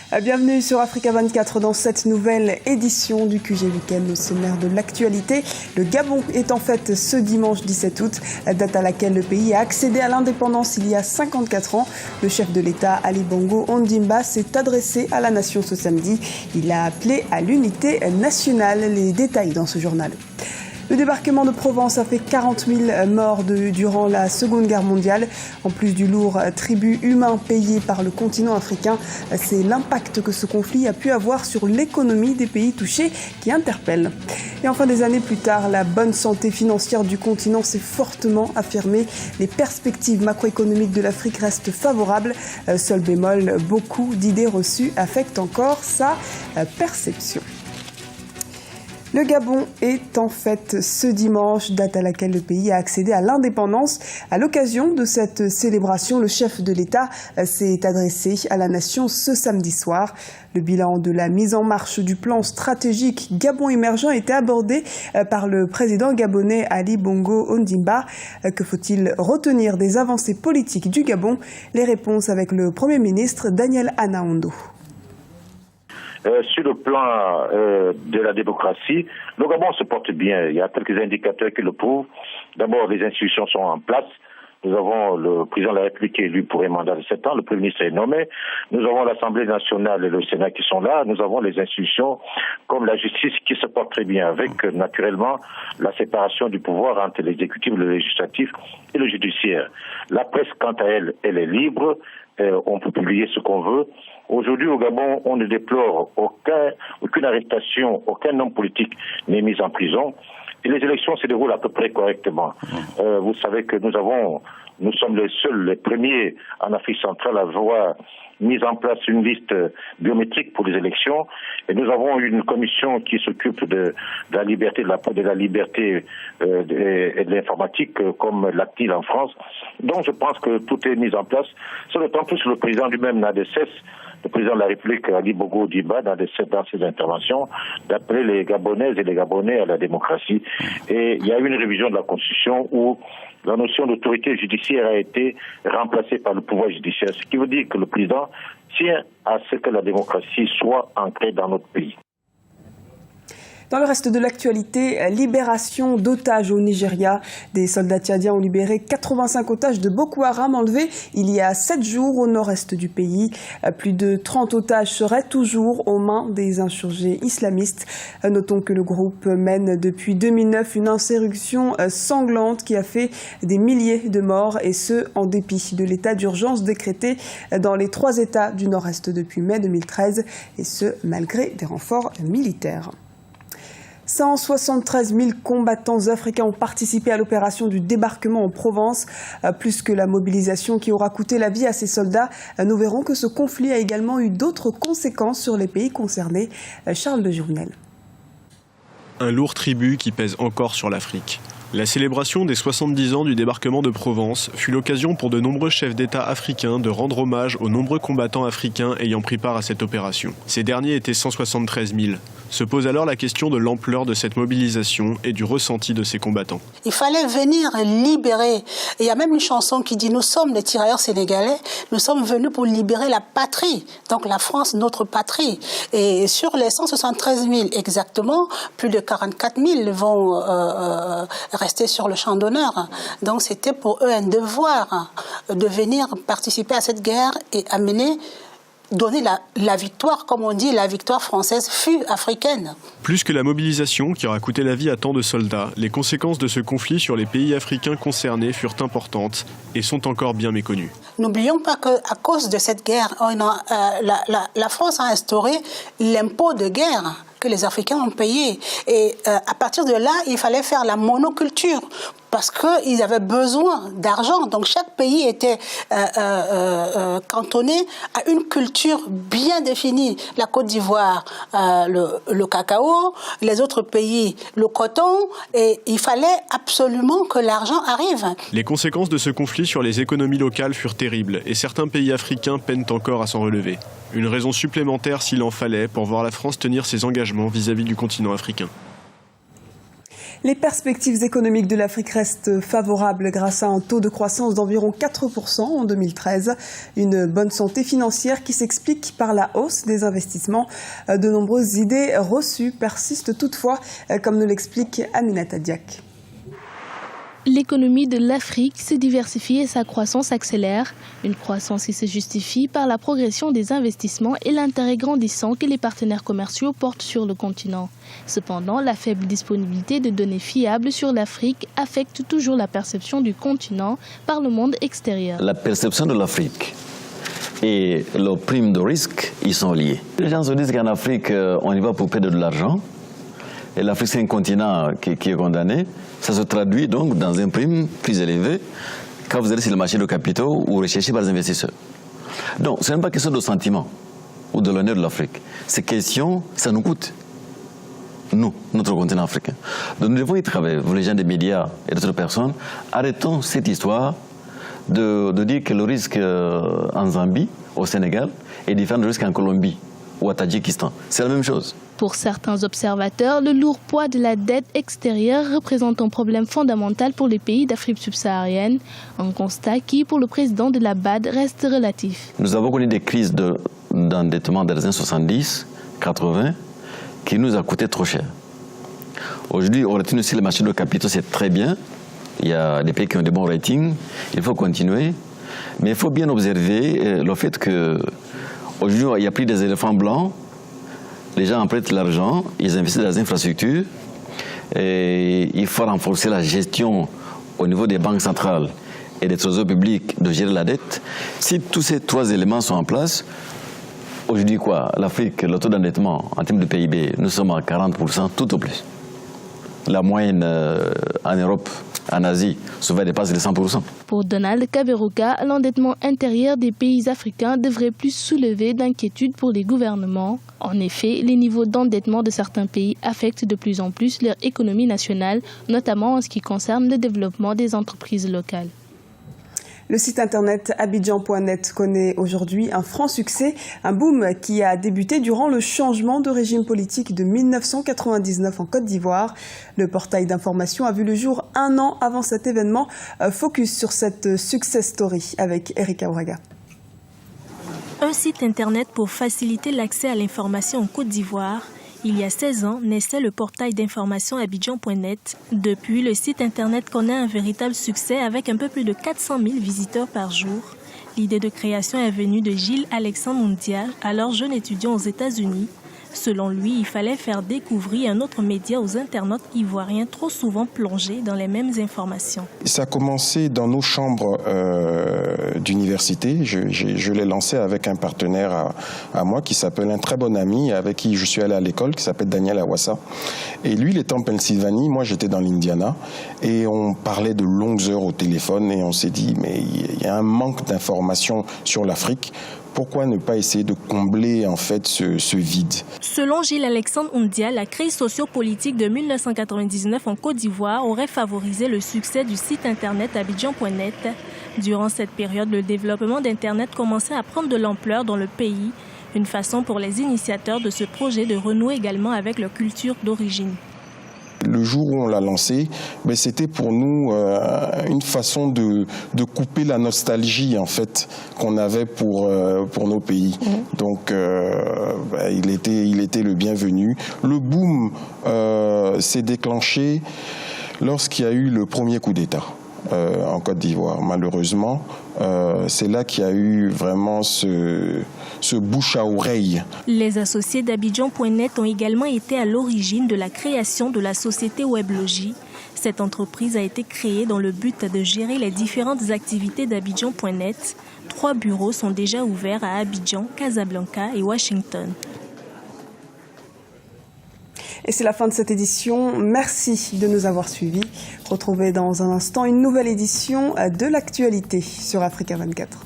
Bienvenue sur Africa 24 dans cette nouvelle édition du QG Week-end, le sommaire de l'actualité. Le Gabon est en fête ce dimanche 17 août, date à laquelle le pays a accédé à l'indépendance il y a 54 ans. Le chef de l'État, Ali Bongo Ondimba, s'est adressé à la nation ce samedi. Il a appelé à l'unité nationale. Les détails dans ce journal. Le débarquement de Provence a fait 40 000 morts durant la Seconde Guerre mondiale. En plus du lourd tribut humain payé par le continent africain, c'est l'impact que ce conflit a pu avoir sur l'économie des pays touchés qui interpelle. Et enfin, des années plus tard, la bonne santé financière du continent s'est fortement affirmée. Les perspectives macroéconomiques de l'Afrique restent favorables. Seul bémol, beaucoup d'idées reçues affectent encore sa perception. Le Gabon est en fête ce dimanche, date à laquelle le pays a accédé à l'indépendance. À l'occasion de cette célébration, le chef de l'État s'est adressé à la nation ce samedi soir. Le bilan de la mise en marche du plan stratégique Gabon émergent a été abordé par le président gabonais Ali Bongo Ondimba. Que faut-il retenir des avancées politiques du Gabon? Les réponses avec le Premier ministre Daniel Anaondo. Sur le plan de la démocratie, le Gabon se porte bien. Il y a quelques indicateurs qui le prouvent. D'abord, les institutions sont en place. Nous avons le président de la République élu pour un mandat de 7 ans, le Premier ministre est nommé. Nous avons l'Assemblée nationale et le Sénat qui sont là. Nous avons les institutions comme la justice qui se portent très bien, avec naturellement la séparation du pouvoir entre l'exécutif, le législatif et le judiciaire. La presse, quant à elle, elle est libre. On peut publier ce qu'on veut. Aujourd'hui, au Gabon, on ne déplore aucune arrestation, aucun homme politique n'est mis en prison. Et les élections se déroulent à peu près correctement. Vous savez que nous sommes les seuls, les premiers en Afrique centrale à avoir mis en place une liste biométrique pour les élections. Et nous avons une commission qui s'occupe de la liberté, de la liberté et de l'informatique, comme l'ACTIL en France. Donc je pense que tout est mis en place. C'est d'autant plus que le président lui-même n'a de cesse, le président de la République, Ali Bongo Ondimba, dans ses interventions, d'appeler les Gabonaises et les Gabonais à la démocratie. Et il y a eu une révision de la Constitution où la notion d'autorité judiciaire a été remplacée par le pouvoir judiciaire, ce qui veut dire que le président tient à ce que la démocratie soit ancrée dans notre pays. Dans le reste de l'actualité, libération d'otages au Nigeria. Des soldats tchadiens ont libéré 85 otages de Boko Haram enlevés il y a 7 jours au nord-est du pays. Plus de 30 otages seraient toujours aux mains des insurgés islamistes. Notons que le groupe mène depuis 2009 une insurrection sanglante qui a fait des milliers de morts, et ce, en dépit de l'état d'urgence décrété dans les 3 États du nord-est depuis mai 2013, et ce, malgré des renforts militaires. 173 000 combattants africains ont participé à l'opération du débarquement en Provence. Plus que la mobilisation qui aura coûté la vie à ces soldats, nous verrons que ce conflit a également eu d'autres conséquences sur les pays concernés. Charles de Journel. Un lourd tribut qui pèse encore sur l'Afrique. La célébration des 70 ans du débarquement de Provence fut l'occasion pour de nombreux chefs d'État africains de rendre hommage aux nombreux combattants africains ayant pris part à cette opération. Ces derniers étaient 173 000. Se pose alors la question de l'ampleur de cette mobilisation et du ressenti de ces combattants. Il fallait venir libérer. Et il y a même une chanson qui dit « Nous sommes les tirailleurs sénégalais, nous sommes venus pour libérer la patrie ». Donc la France, notre patrie. Et sur les 173 000 exactement, plus de 44 000 vont rester sur le champ d'honneur. Donc c'était pour eux un devoir de venir participer à cette guerre et donner la victoire, comme on dit, la victoire française fut africaine. Plus que la mobilisation qui aura coûté la vie à tant de soldats, les conséquences de ce conflit sur les pays africains concernés furent importantes et sont encore bien méconnues. N'oublions pas qu'à cause de cette guerre, la France a instauré l'impôt de guerre que les Africains ont payé. Et à partir de là, il fallait faire la monoculture parce qu'ils avaient besoin d'argent. Donc chaque pays était cantonné à une culture bien définie. La Côte d'Ivoire, le cacao, les autres pays, le coton. Et il fallait absolument que l'argent arrive. Les conséquences de ce conflit sur les économies locales furent terribles et certains pays africains peinent encore à s'en relever. Une raison supplémentaire s'il en fallait pour voir la France tenir ses engagements vis-à-vis du continent africain. Les perspectives économiques de l'Afrique restent favorables grâce à un taux de croissance d'environ 4% en 2013. Une bonne santé financière qui s'explique par la hausse des investissements. De nombreuses idées reçues persistent toutefois, comme nous l'explique Aminata Diak. L'économie de l'Afrique se diversifie et sa croissance accélère. Une croissance qui se justifie par la progression des investissements et l'intérêt grandissant que les partenaires commerciaux portent sur le continent. Cependant, la faible disponibilité de données fiables sur l'Afrique affecte toujours la perception du continent par le monde extérieur. La perception de l'Afrique et le prime de risque, ils sont liés. Les gens se disent qu'en Afrique, on y va pour perdre de l'argent. Et l'Afrique, c'est un continent qui est condamné. Ça se traduit donc dans un prime plus élevé quand vous allez sur le marché de capitaux ou recherché par les investisseurs. Donc, ce n'est pas question de sentiment ou de l'honneur de l'Afrique. C'est question, ça nous coûte. Nous, notre continent africain. Donc, nous devons y travailler. Vous, les gens des médias et d'autres personnes, arrêtons cette histoire de dire que le risque en Zambie, au Sénégal, est différent du risque en Colombie ou à Tadjikistan. C'est la même chose. Pour certains observateurs, le lourd poids de la dette extérieure représente un problème fondamental pour les pays d'Afrique subsaharienne, un constat qui, pour le président de la BAD, reste relatif. Nous avons connu des crises d'endettement dans les années 70, 80, qui nous a coûté trop cher. Aujourd'hui, on retient aussi le marché de capitaux, c'est très bien. Il y a des pays qui ont des bons ratings, il faut continuer. Mais il faut bien observer le fait qu'aujourd'hui, il n'y a plus des éléphants blancs. Les gens empruntent l'argent, ils investissent dans les infrastructures. Et il faut renforcer la gestion au niveau des banques centrales et des trésors publics de gérer la dette. Si tous ces trois éléments sont en place, aujourd'hui quoi, l'Afrique, le taux d'endettement en termes de PIB, nous sommes à 40%, tout au plus. La moyenne en Europe, en Asie, souvent dépasse les 100%. Pour Donald Kaberuka, l'endettement intérieur des pays africains devrait plus soulever d'inquiétudes pour les gouvernements. En effet, les niveaux d'endettement de certains pays affectent de plus en plus leur économie nationale, notamment en ce qui concerne le développement des entreprises locales. Le site internet abidjan.net connaît aujourd'hui un franc succès, un boom qui a débuté durant le changement de régime politique de 1999 en Côte d'Ivoire. Le portail d'information a vu le jour un an avant cet événement. Focus sur cette success story avec Erika Braga. Un site internet pour faciliter l'accès à l'information en Côte d'Ivoire. Il y a 16 ans, naissait le portail d'information abidjan.net. Depuis, le site internet connaît un véritable succès avec un peu plus de 400 000 visiteurs par jour. L'idée de création est venue de Gilles Alexandre Moundia, alors jeune étudiant aux États-Unis. Selon lui, il fallait faire découvrir un autre média aux internautes ivoiriens trop souvent plongés dans les mêmes informations. Ça a commencé dans nos chambres d'université. Je l'ai lancé avec un partenaire à moi qui s'appelle un très bon ami avec qui je suis allé à l'école, qui s'appelle Daniel Awassa. Et lui, il était en Pennsylvanie, moi j'étais dans l'Indiana. Et on parlait de longues heures au téléphone et on s'est dit, mais il y a un manque d'informations sur l'Afrique. Pourquoi ne pas essayer de combler en fait ce vide? Selon Gilles Alexandre Moundia, la crise sociopolitique de 1999 en Côte d'Ivoire aurait favorisé le succès du site internet abidjan.net. Durant cette période, le développement d'Internet commençait à prendre de l'ampleur dans le pays, une façon pour les initiateurs de ce projet de renouer également avec leur culture d'origine. Le jour où on l'a lancé, c'était pour nous une façon de couper la nostalgie en fait qu'on avait pour nos pays. Donc il était le bienvenu. Le boom s'est déclenché lorsqu'il y a eu le premier coup d'État en Côte d'Ivoire. Malheureusement, c'est là qu'il y a eu vraiment ce bouche à oreille. Les associés d'Abidjan.net ont également été à l'origine de la création de la société Weblogie. Cette entreprise a été créée dans le but de gérer les différentes activités d'Abidjan.net. 3 bureaux sont déjà ouverts à Abidjan, Casablanca et Washington. Et c'est la fin de cette édition. Merci de nous avoir suivis. Retrouvez dans un instant une nouvelle édition de l'actualité sur Africa 24.